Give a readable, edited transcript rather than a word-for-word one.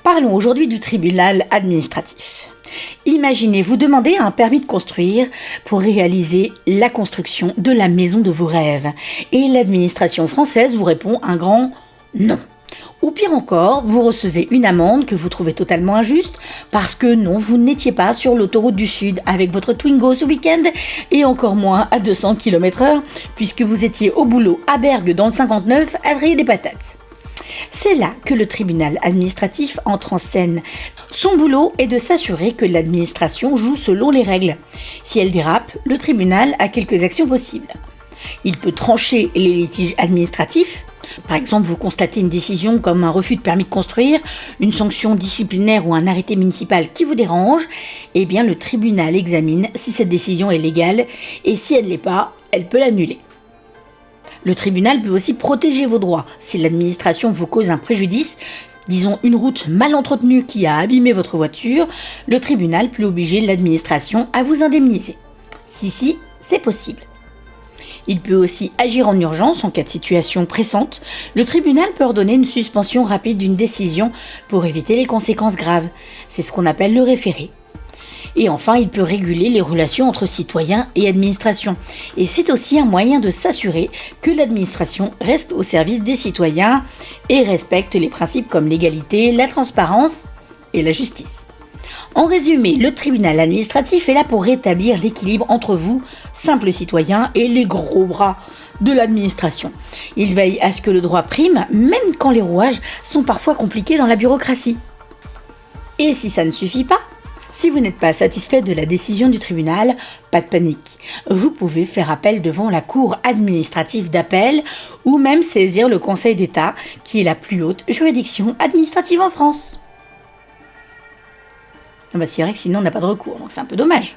Parlons aujourd'hui du tribunal administratif. Imaginez, vous demandez un permis de construire pour réaliser la construction de la maison de vos rêves. Et l'administration française vous répond un grand non. Ou pire encore, vous recevez une amende que vous trouvez totalement injuste parce que non, vous n'étiez pas sur l'autoroute du Sud avec votre Twingo ce week-end et encore moins à 200 km/h puisque vous étiez au boulot à Bergue dans le 59 à trier des patates. C'est là que le tribunal administratif entre en scène. Son boulot est de s'assurer que l'administration joue selon les règles. Si elle dérape, le tribunal a quelques actions possibles. Il peut trancher les litiges administratifs. Par exemple, vous constatez une décision comme un refus de permis de construire, une sanction disciplinaire ou un arrêté municipal qui vous dérange, eh bien le tribunal examine si cette décision est légale et si elle ne l'est pas, elle peut l'annuler. Le tribunal peut aussi protéger vos droits. Si l'administration vous cause un préjudice, disons une route mal entretenue qui a abîmé votre voiture, le tribunal peut obliger l'administration à vous indemniser. Si, c'est possible. Il peut aussi agir en urgence en cas de situation pressante. Le tribunal peut ordonner une suspension rapide d'une décision pour éviter les conséquences graves. C'est ce qu'on appelle le référé. Et enfin, il peut réguler les relations entre citoyens et administration. Et c'est aussi un moyen de s'assurer que l'administration reste au service des citoyens et respecte les principes comme l'égalité, la transparence et la justice. En résumé, le tribunal administratif est là pour rétablir l'équilibre entre vous, simples citoyens, et les gros bras de l'administration. Il veille à ce que le droit prime, même quand les rouages sont parfois compliqués dans la bureaucratie. Et si ça ne suffit pas, si vous n'êtes pas satisfait de la décision du tribunal, pas de panique. Vous pouvez faire appel devant la Cour administrative d'appel ou même saisir le Conseil d'État, qui est la plus haute juridiction administrative en France. C'est vrai que sinon on n'a pas de recours, donc c'est un peu dommage.